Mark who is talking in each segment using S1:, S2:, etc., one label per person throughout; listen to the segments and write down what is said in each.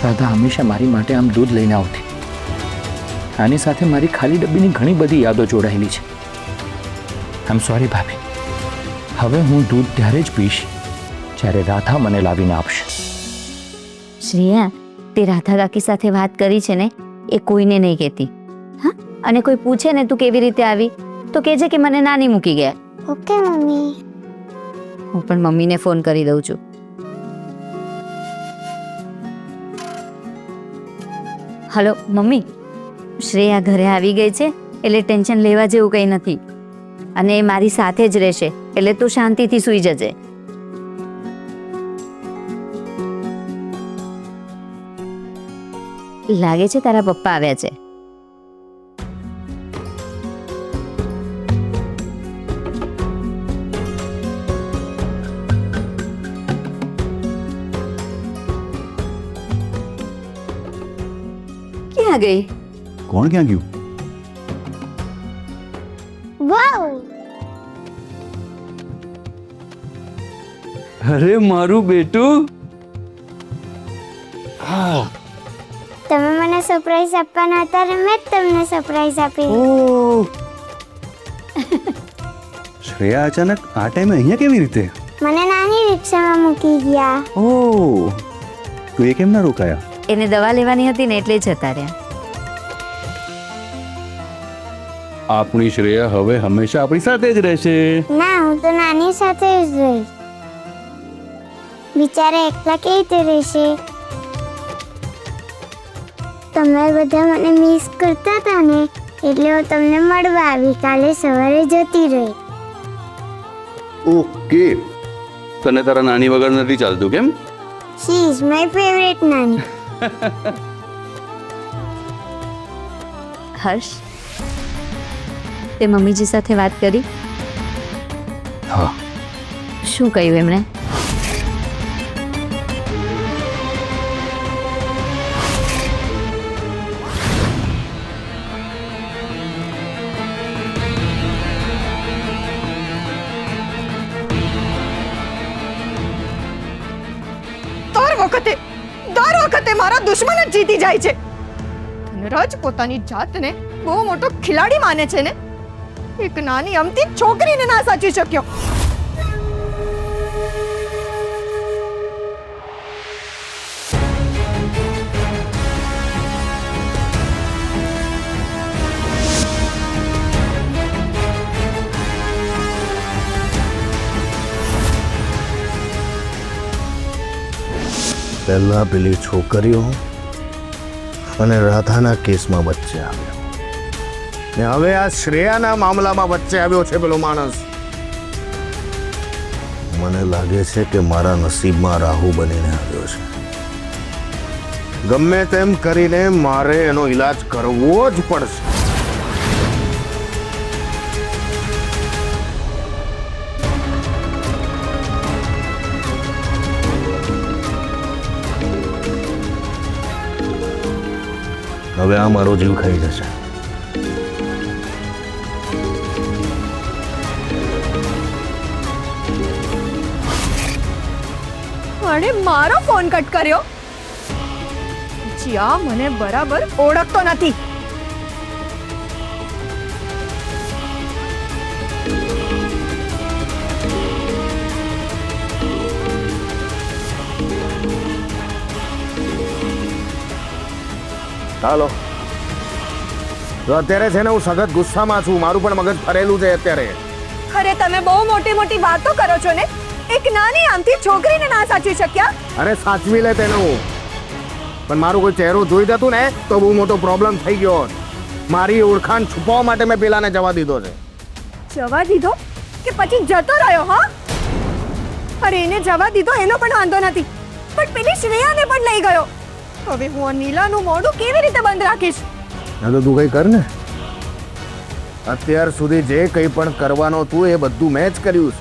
S1: રાધા હંમેશા મારી માટે આમ દૂધ લઈને આવતી. આની સાથે મારી ખાલી ડબ્બીની ઘણી બધી યાદો જોડાયેલી છે. આમ સોરી ભાભી. હવે હું દૂધ ત્યારે જ પીશ જ્યારે રાધા મને લાવીને આપશે.
S2: શ્રેયા, તે રાધા કાકી સાથે વાત કરી છે ને, એ કોઈને નહીં કહેતી. હા, અને કોઈ પૂછે ને તું કેવી રીતે આવી તો કહેજે કે મને નાની મૂકી ગયા.
S3: Okay mummy.
S2: હું પણ મમ્મીને ફોન કરી દઉં છું. હલો મમ્મી, શ્રેયા ઘરે આવી ગઈ છે એટલે ટેન્શન લેવા જેવું કંઈ નથી, અને એ મારી સાથે જ રહેશે એટલે તું શાંતિથી સૂઈ જજે. લાગે છે તારા પપ્પા આવ્યા છે. ક્યાં ગઈ?
S4: કોણ ક્યાં ગયું?
S3: વાવ,
S4: અરે મારું બેટું,
S3: તમે મને સરપ્રાઈઝ આપવાના હતા ને મેં જ તમને સરપ્રાઈઝ આપી.
S4: ઓહ શ્રેયા અચાનક આ ટાઈમે અહીંયા કેવી રીતે?
S3: મને નાની રિક્ષામાં મૂકી ગયા.
S4: ઓહ, તું એ કેમ ના રોકાયા?
S2: એને દવા લેવાની હતી ને એટલે જતા રહ્યા.
S4: આપણી શ્રેયા હવે હંમેશા આપણી સાથે જ રહેશે.
S3: ના, હું તો નાની સાથે જ રહીશ. બિચારા એકલા કેવી રીતે રહેશે? તમે બધા મને મિસ કરતા હતા ને એટલે હું તમને મળવા આવી. કાલે સવારે જતી રહી.
S4: ઓકે, તને તારા નાની વગર નથી ચાલતું કેમ?
S3: શી ઇઝ માય ફેવરેટ નાની.
S2: હર્ષ, તે મમ્મીજી સાથે વાત કરી?
S1: હા.
S2: શું કહ્યું એમણે?
S5: દર વખતે મારા દુશ્મન જ જીતી જાય છે. ધનરાજ પોતાની જાતને બહુ મોટો ખિલાડી માને છે ને, એક નાની અમથી છોકરીને ના સાચવી શક્યો.
S6: પહેલા પેલી છોકરીઓ અને રાધાના કેસમાં વચ્ચે આવ્યો, ને હવે આ શ્રેયાના મામલામાં વચ્ચે આવ્યો છે પેલો માણસ. મને લાગે છે કે મારા નસીબમાં રાહુ બનીને આવ્યો છે. ગમે તેમ કરીને મારે એનો ઈલાજ કરવો જ પડશે. હવે આ મારો જીવ ખાઈ જશે.
S5: અરે મારો ફોન કટ કર્યો. જ્યાં મને બરાબર ઓળખતો નથી.
S6: હાલો, તો અત્યારે છે ને હું સખત ગુસ્સામાં છું. મારું પણ મગજ ફરેલું છે અત્યારે.
S5: અરે તમે બહુ મોટી મોટી વાતો કરો છો ને. એક નાની આમથી છોકરીને ના સાચવી શક્યા.
S6: અરે સાચવી લે તેનું, પણ મારું કોઈ ચહેરો જોઈ જતું ને તો બહુ મોટો પ્રોબ્લેમ થઈ ગયો. મારી ઓળખાણ છુપાવવા માટે મેં પેલાને જવા દીધો છે.
S5: જવા દીધો કે પછી જતો રહ્યો? હા, અરે એને જવા દીધો એનો પણ વાંધો નથી, પણ પેલી શ્રેયાને પણ લઈ ગયો. હવે હું આ નીલાનું મોઢું કેવી રીતે બંધ રાખીશ?
S6: ના તો તું કઈ કર ને. અત્યાર સુધી જે કંઈ પણ કરવાનો તું એ બધું મેં જ કર્યું છે.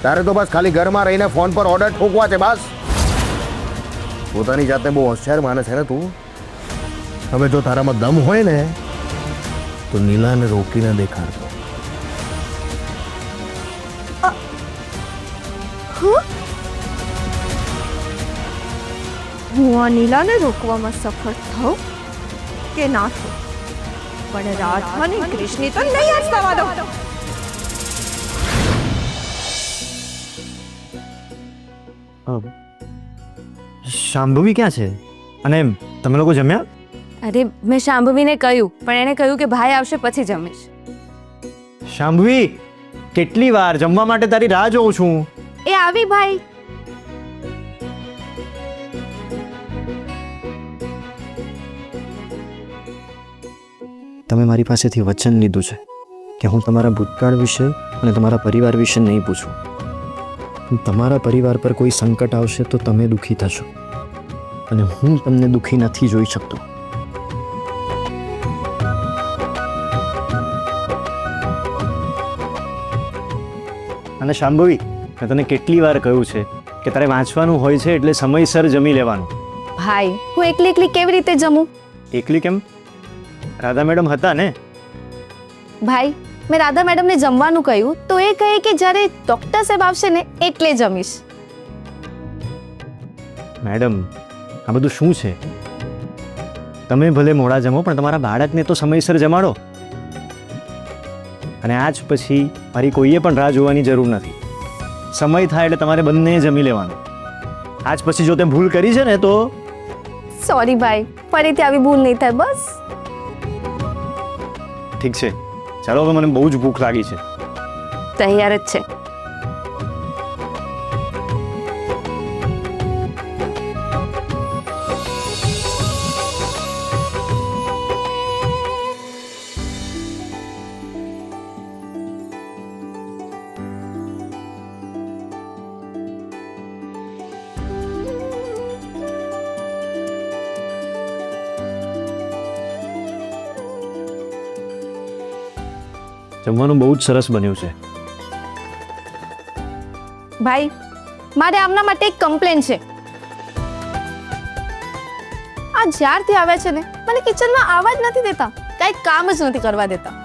S6: તારે તો બસ ખાલી ઘરમાં રહીને ફોન પર ઓર્ડર ઠોકવા છે બસ. પોતાની જાતને બહુ હોશિયાર માને છે ને તું. હવે જો તારામાં દમ હોય ને તો નીલાને રોકીને દેખાડતો.
S5: હું આ નીલાને રોકવામાં સફળ થાઉં કે ના થાઉં, પણ રાધાની કૃષ્ણની તો નહીં જ થવા દો.
S7: શાંભવી ક્યાં છે? અને તમે લોકો જમ્યા?
S8: અરે મેં શાંભવીને કહ્યું, પણ એણે કહ્યું કે ભાઈ આવશે પછી જમીશ.
S7: શાંભવી, કેટલી વાર જમવા માટે તારી રાહ જોઉં છું.
S8: એ આવી ભાઈ.
S7: તમે મારી પાસેથી વચન લીધું છે કે હું તમારા ભૂતકાળ વિશે અને તમારા પરિવાર વિશે નહીં પૂછું. તમારા પરિવાર પર કોઈ સંકટ આવશે તો તમે દુઃખી થશો, અને હું તમને દુઃખી નથી જોઈ શકતો. અને શાંભવી, મેં તને કેટલી વાર કહ્યું છે કે તારે વાંચવાનું હોય છે એટલે સમયસર જમી લેવાનું.
S8: ભાઈ હું એકલી એકલી કેવી રીતે જમું?
S7: એકલી કેમ? રાધા મેડમ હતા ને.
S8: ભાઈ મેં રાધા મેડમને જમવાનું કહ્યું તો એ કહે કે જ્યારે ડોક્ટર સાહેબ આવશે ને એટલે જમીશ.
S7: મેડમ, આ બધું શું છે? તમે ભલે મોડા જમો પણ તમારા બાળકને તો સમયસર જમાડો. અને આજ પછી મારી કોઈએ પણ રાહ જોવાની જરૂર નથી. સમય થાય એટલે તમારે બંને જમી લેવાનું. આજ પછી જો તે ભૂલ કરી છે ને તો
S8: સોરી ભાઈ, ફરીથી આવી ભૂલ નહીં થાય બસ.
S7: ઠીક છે, ચાલો હવે મને બહુ જ ભૂખ લાગી છે.
S8: તૈયાર જ છે.
S7: જમવાનું બહુ જ સરસ બન્યું છે.
S8: ભાઈ મારે આમના માટે એક કમ્પ્લેન છે. આ જ્યારથી આવ્યા છે ને મને કિચનમાં આવવા જ નથી દેતા, કાંઈ કામ જ નથી કરવા દેતા.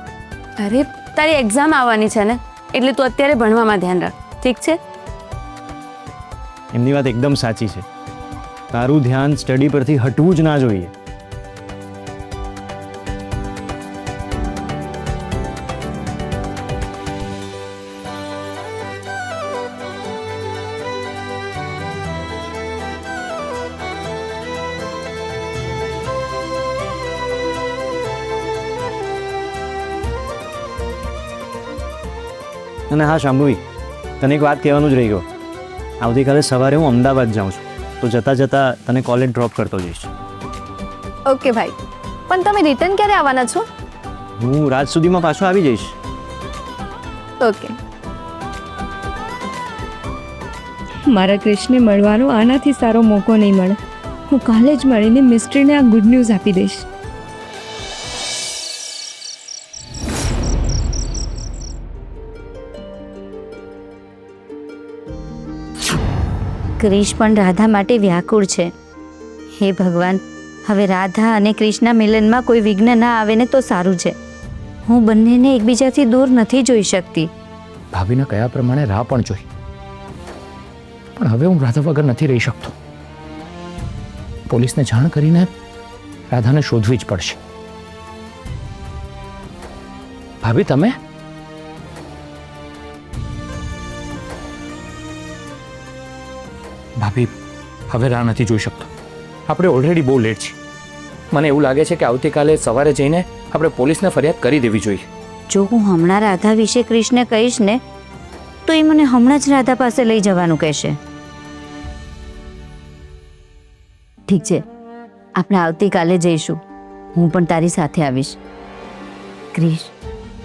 S8: અરે તારી એક્ઝામ આવવાની છે ને એટલે તું અત્યારે ભણવામાં ધ્યાન રાખ, ઠીક છે?
S7: એમની વાત એકદમ સાચી છે. તારું ધ્યાન સ્ટડી પરથી હટવું જ ના જોઈએ. અને હા શાંભવી, તને એક વાત કહેવાનું જ રહી ગયો. આવતીકાલે સવારે હું અમદાવાદ જાઉં છું, તો જતાં જતાં તને કોલેજ ડ્રોપ કરતો જઈશ.
S8: ઓકે ભાઈ, પણ તમે રિટર્ન ક્યારે આવવાના છો?
S7: હું રાત સુધીમાં પાછો આવી જઈશ.
S8: ઓકે.
S9: મારા કૃષ્ણને મળવાનો આનાથી સારો મોકો નહીં મળે. હું કાલે જ મળીને મિસ્ટ્રીને આ ગુડ ન્યૂઝ આપી દઈશ.
S2: ક્રિશ પણ રાધા માટે વ્યાકુળ છે. હે ભગવાન, હવે રાધા અને ક્રિશના મિલનમાં કોઈ વિઘ્ન ના આવે ને તો સારું છે. હું બંનેને એકબીજાથી દૂર નથી જોઈ શકતી.
S1: ભાભીના કયા પ્રમાણે રાહ પણ જોઈ, પણ હવે હું રાધા વગર નથી રહી શકતો. પોલીસને જાણ કરીને રાધાને શોધવી જ પડશે. ભાભી તમે ભાભી હવે રાહ નથી જોઈ શકતો. આપણે ઓલરેડી બહુ લેટ છીએ. મને એવું લાગે છે કે આવતીકાલે સવારે જઈને આપણે પોલીસને ફરિયાદ કરી દેવી જોઈએ.
S2: જો હું હમણાં રાધા વિશે ક્રિશને કહીશ ને તો એ મને હમણાં જ રાધા પાસે લઈ જવાનું કહેશે. ઠીક છે, આપણે આવતીકાલે જઈશું. હું પણ તારી સાથે આવીશ. ક્રિશ,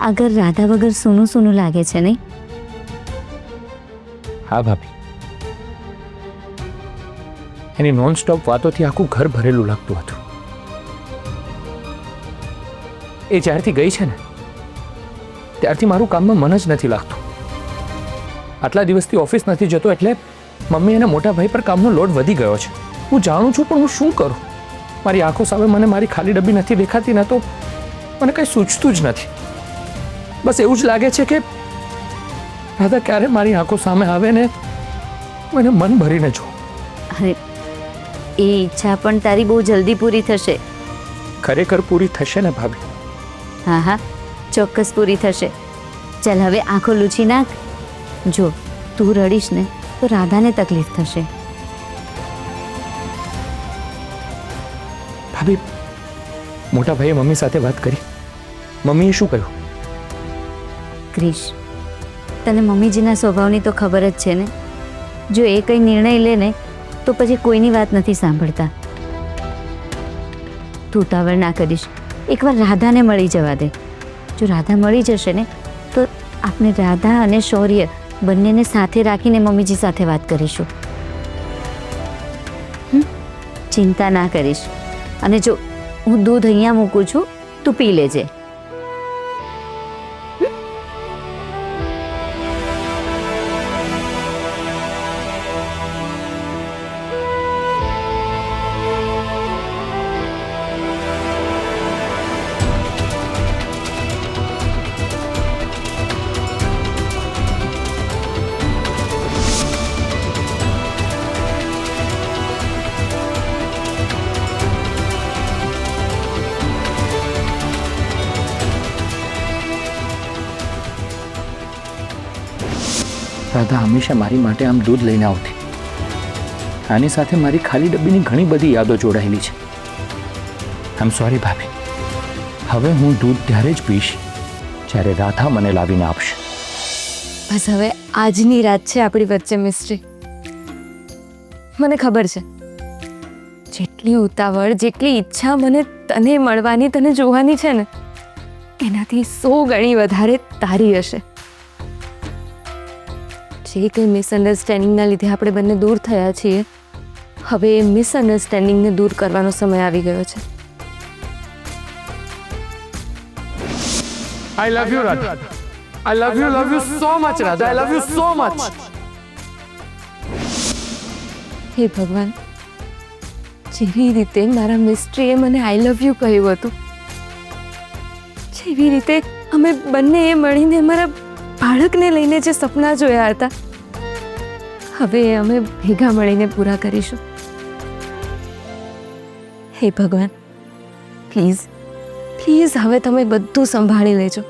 S2: આ ઘર રાધા વગર સૂનું સૂનું લાગે છે નહીં?
S1: હા ભાભી, એની નોન સ્ટોપ વાતોથી આખું ઘર ભરેલું લાગતું હતું. એ જ્યારથી ગઈ છે ને ત્યારથી મારું કામમાં મન જ નથી લાગતું. આટલા દિવસથી ઓફિસ નથી જતો એટલે મમ્મી અને મોટા ભાઈ પર કામનો લોડ વધી ગયો છે. હું જાણું છું પણ હું શું કરું? મારી આંખો સામે મને મારી ખાલી ડબ્બી નથી દેખાતી ને તો મને કંઈ સૂચતું જ નથી. બસ એવું જ લાગે છે કે રાધા ક્યારે મારી આંખો સામે આવે ને હું એને મન ભરીને જોઉં.
S2: અરે એ ઈચ્છા પણ તારી બહુ જલ્દી પૂરી થશે.
S1: ખરેખર પૂરી થશે ને ભાભી?
S2: હા હા, ચોક્કસ પૂરી થશે. ચાલ હવે આંખો લૂછી નાખ. જો તું રડીશ ને તો રાધાને તકલીફ થશે.
S1: ભાભી, મોટા ભાઈએ મમ્મી સાથે વાત કરી. મમ્મીએ શું કહ્યું?
S2: ક્રિશ, તને મમ્મીજીના સ્વભાવની તો ખબર જ છે ને. જો એ કંઈ નિર્ણય લે ને તો પછી કોઈની વાત નથી સાંભળતા. તું ઉતાવળ ના કરીશ. એકવાર રાધાને મળી જવા દે. જો રાધા મળી જશે ને તો આપણે રાધા અને શૌર્ય બંનેને સાથે રાખીને મમ્મીજી સાથે વાત કરીશું. ચિંતા ના કરીશ. અને જો હું દૂધ અહીંયા મૂકું છું, તું પી લેજે.
S1: રાધા હંમેશા મારી માટે આમ દૂધ લઈને આવતી. આની સાથે મારી ખાલી ડબ્બીની ઘણી બધી યાદો જોડાયેલી છે. આમ સોરી ભાભી. હવે હું દૂધ ત્યારે જ પીશ જ્યારે રાધા મને લાવીને આપશે.
S8: બસ હવે આજની રાત છે આપણી વચ્ચે મિસ્ટ્રી. મને ખબર છે જેટલી ઉતાવળ, જેટલી ઈચ્છા મને તને મળવાની, તને જોવાની છે ને, એનાથી 100 ગણી વધારે તારી હશે. જે કંઈ મિસઅન્ડરસ્ટેન્ડિંગના લીધે આપણે બંને દૂર થયા છીએ, હવે એ મિસઅન્ડરસ્ટેન્ડિંગને દૂર કરવાનો સમય આવી ગયો છે.
S10: I love you, Radha. I love you so much, Radha. I love you so much.
S8: હે ભગવાન, જેવી રીતે મારા મિસ્ટ્રીએ મને આઈ લવ યુ કહ્યું હતું, જેવી રીતે અમે બંનેએ મળીને મારા બાળકને લઈને જે સપના જોયા હતા, હવે એ અમે ભેગા મળીને પૂરા કરીશું. હે ભગવાન, પ્લીઝ પ્લીઝ હવે તમે બધું સંભાળી લેજો.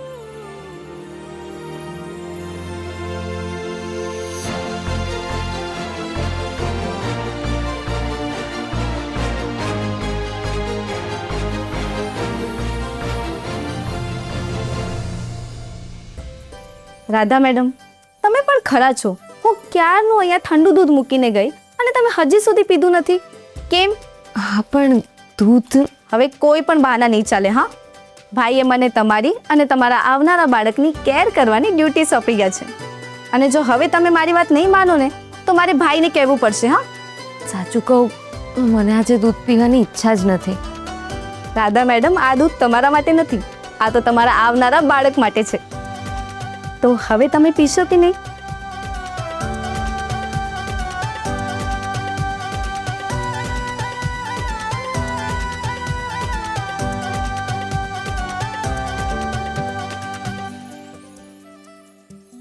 S5: રાધા મેડમ, તમે પણ ખરા છો. હું ક્યારનું અહીંયા ઠંડુ દૂધ મૂકીને ગઈ અને તમે હજી સુધી પીધું નથી. કેમ?
S8: હા પણ દૂધ
S5: હવે કોઈ પણ બહાના નહીં ચાલે. હા, ભાઈએ મને તમારી અને તમારા આવનારા બાળકની કેર કરવાની ડ્યુટી સોંપી ગયા છે. અને જો હવે તમે મારી વાત નહીં માનો ને તો મારે ભાઈને કહેવું પડશે. હા,
S8: સાચું કહું, મને આજે દૂધ પીવાની ઈચ્છા જ નથી.
S5: રાધા મેડમ, આ દૂધ તમારા માટે નથી, આ તો તમારા આવનારા બાળક માટે છે. તો હવે તમે પીશો કે નહીં?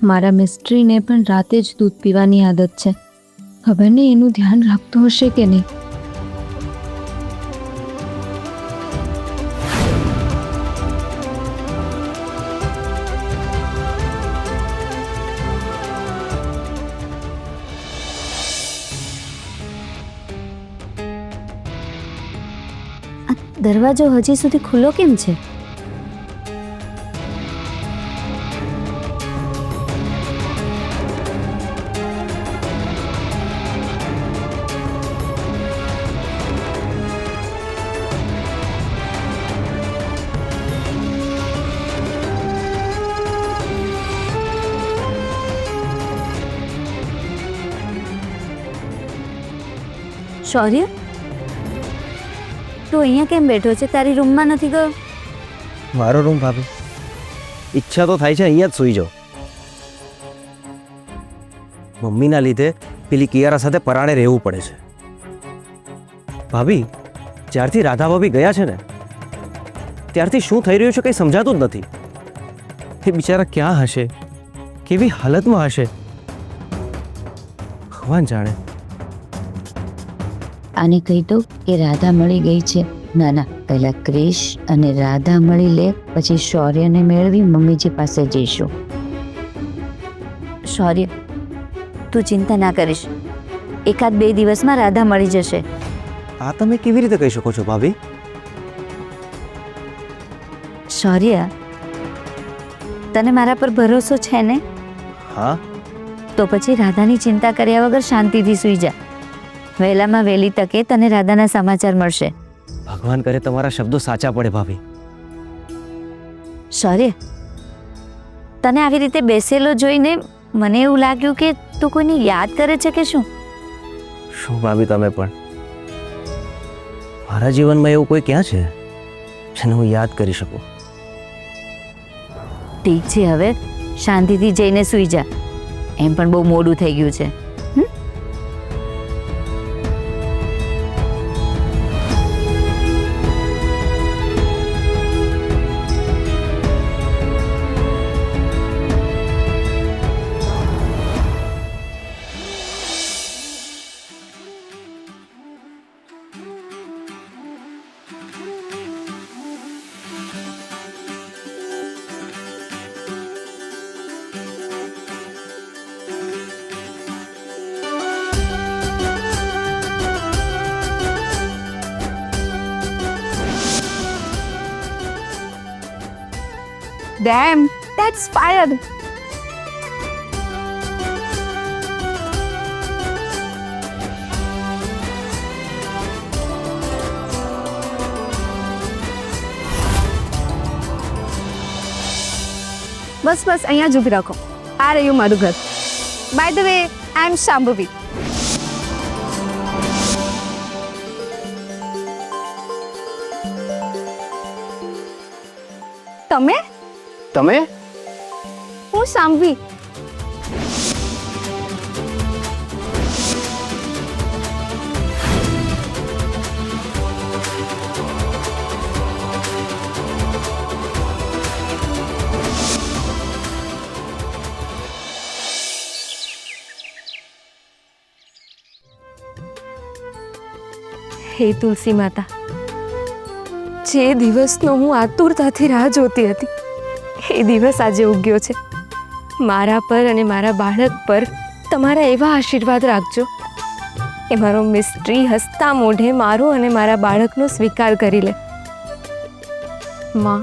S9: મારા મિસ્ટ્રીને પણ રાતે જ દૂધ પીવાની આદત છે. ખબર નહીં એનું ધ્યાન રાખતો હશે કે નહીં.
S2: દરવાજો હજી સુધી ખુલ્લો કેમ છે? શૌર્ય, તું અહીંયા કેમ બેઠો છે? તારી રૂમમાં નથી ગયો?
S7: મારો રૂમ ભાભી, ઈચ્છા તો થાય છે અહીંયા જ સૂઈ જાઉં. મમ્મીના લીધે પેલી કિયારા સાથે પરાણે રહેવું પડે છે. ભાભી, જ્યારથી રાધા ભાભી ગયા છે ને ત્યારથી શું થઈ રહ્યું છે કંઈ સમજાતું જ નથી. એ બિચારા ક્યાં હશે, કેવી હાલતમાં હશે, ભગવાન જાણે.
S2: આને કહી દઉં કે રાધા મળી ગઈ છે. ના ના, પહેલા ક્રિશ અને રાધા મળી લે, પછી શૌર્યને મેળવી મમ્મીજી પાસે જઈશું. શૌર્ય, તું ચિંતા ના કરીશ, 1-2 દિવસમાં રાધા મળી જશે.
S7: આ તમે કેવી રીતે કહી શકો છો ભાભી?
S2: શૌર્ય, તને મારા પર ભરોસો છે ને?
S7: હા.
S2: તો પછી રાધાની ચિંતા કર્યા વગર શાંતિથી સૂઈ જા. વહેલામાં વહેલી તકે તને રાધાના સમાચાર મળશે.
S7: ભગવાન કરે તમારા શબ્દો સાચા પડે ભાભી.
S2: શૌર્ય, તને આવી રીતે બેસેલો જોઈને મને એવું લાગ્યું કે તું કોઈને યાદ કરે છે કે શું?
S7: શું ભાભી તમે પણ? મારા જીવનમાં એવું કોઈ ક્યાં છે જેને હું યાદ કરી શકું?
S2: ઠીક છે, હવે શાંતિથી જઈને સૂઈ જા. એમ પણ બહુ મોડું થઈ ગયું છે.
S5: Damn, that's fire. બસ અહીંયા જ ઊભી રાખો. આ રહ્યું મારું ઘર. બાય ધ વે, આઈ એમ શાંભવી. તમે?
S10: તમે?
S5: હું શાંભવી.
S8: હે તુલસી માતા, જે દિવસનો હું આતુરતાથી રાહ જોતી હતી એ દિવસ આજે ઉગ્યો છે. મારા પર અને મારા બાળક પર તમારા એવા આશીર્વાદ રાખજો કે મારો મિસ્ટ્રી હસતા મોઢે મારો અને મારા બાળકનો સ્વીકાર કરી લે. માં,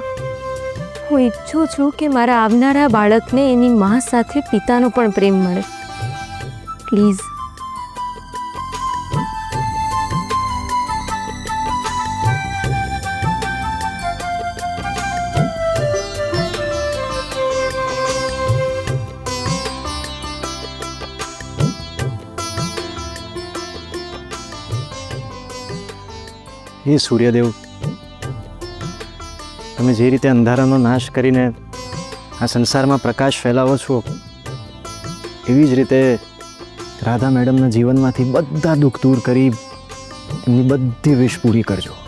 S8: હું ઈચ્છું છું કે મારા આવનારા બાળકને એની માં સાથે પિતાનો પણ પ્રેમ મળે. પ્લીઝ.
S7: હે સૂર્યદેવ, તમે જે રીતે અંધારાનો નાશ કરીને આ સંસારમાં પ્રકાશ ફેલાવો છો, એવી જ રીતે રાધા મેડમના જીવનમાંથી બધા દુઃખ દૂર કરી એમની બધી વિશ પૂરી કરજો.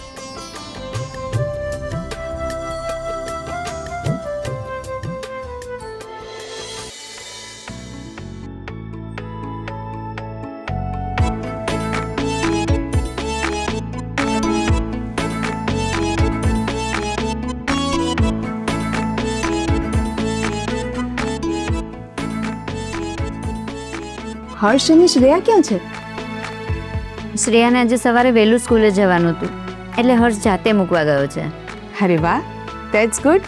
S5: હર્ષ અને શ્રેયા ક્યાં છે?
S2: શ્રેયાને આજે સવારે વહેલું સ્કૂલે જવાનું હતું, એટલે હર્ષ જાતે મૂકવા ગયો છે.
S11: અરે વાહ, ધેટ્સ ગુડ.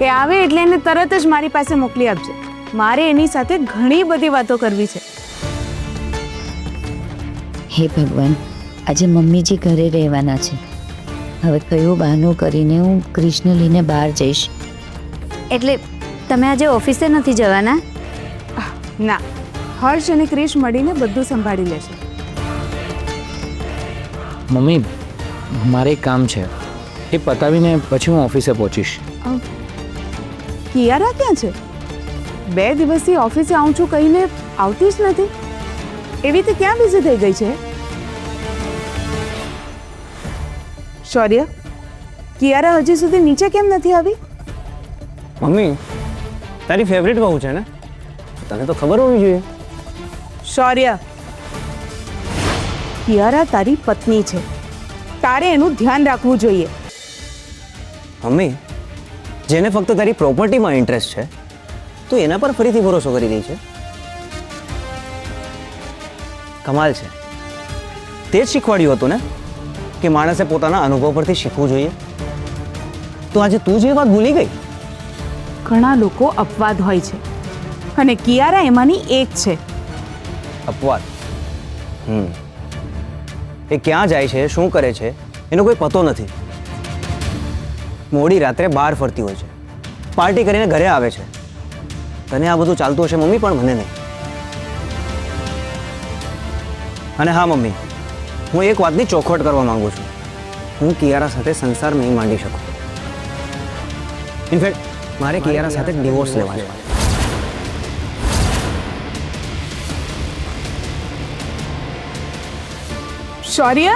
S11: એ આવે એટલે એને તરત જ મારી પાસે મોકલી આપજે. મારે એની સાથે ઘણી બધી વાતો કરવી છે.
S2: હે ભગવાન, આજે મમ્મીજી ઘરે રહેવાના છે. હવે કયો બહાનો કરીને હું કૃષ્ણ લઈને બહાર જઈશ. એટલે તમે આજે ઓફિસે નથી જવાના?
S11: ના, હર્ષ અને ક્રિશ મળીને બધું સંભાળી લેશે.
S1: મમ્મી, મારે એક કામ છે, એ પતાવીને પછી હું ઓફિસે પહોંચીશ.
S11: કિયારા ક્યાં છે? 2 દિવસથી ઓફિસે આવું છું કહીને આવતી જ નથી. એવી રીતે ક્યાં બિઝી થઈ ગઈ છે? શૌર્ય, કિયારા હજી સુધી નીચે કેમ નથી આવી?
S7: મમ્મી, તારી ફેવરિટ બહુ છે ને, તને તો ખબર હોવી જોઈએ.
S11: શૌર્ય, કિયારા તારી પત્ની છે, તારે એનું ધ્યાન રાખવું જોઈએ.
S12: મમ્મી, જેને ફક્ત તારી પ્રોપર્ટીમાં ઇન્ટરેસ્ટ છે તો એના પર ફરીથી ભરોસો કરી રહી છે. કમાલ છે. તે જ શીખવાડ્યું હતું ને કે માણસે પોતાના અનુભવ પરથી શીખવું જોઈએ. તો આજે તું જે વાત ભૂલી ગઈ.
S11: ઘણા લોકો અપવાદ હોય છે અને કિયારા એમાંની એક છે.
S12: અપવાદ? એ ક્યાં જાય છે, શું કરે છે એનો કોઈ પતો નથી. મોડી રાત્રે બહાર ફરતી હોય છે, પાર્ટી કરીને ઘરે આવે છે. તને આ બધું ચાલતું હશે મમ્મી, પણ મને નહીં. અને હા મમ્મી, હું એક વાતની ચોખવટ કરવા માંગુ છું. હું કિયારા સાથે સંસાર નહીં માંડી શકું. ઇનફેક્ટ મારે કિયારા સાથે ડિવોર્સ લેવા છે.
S11: શૌર્ય,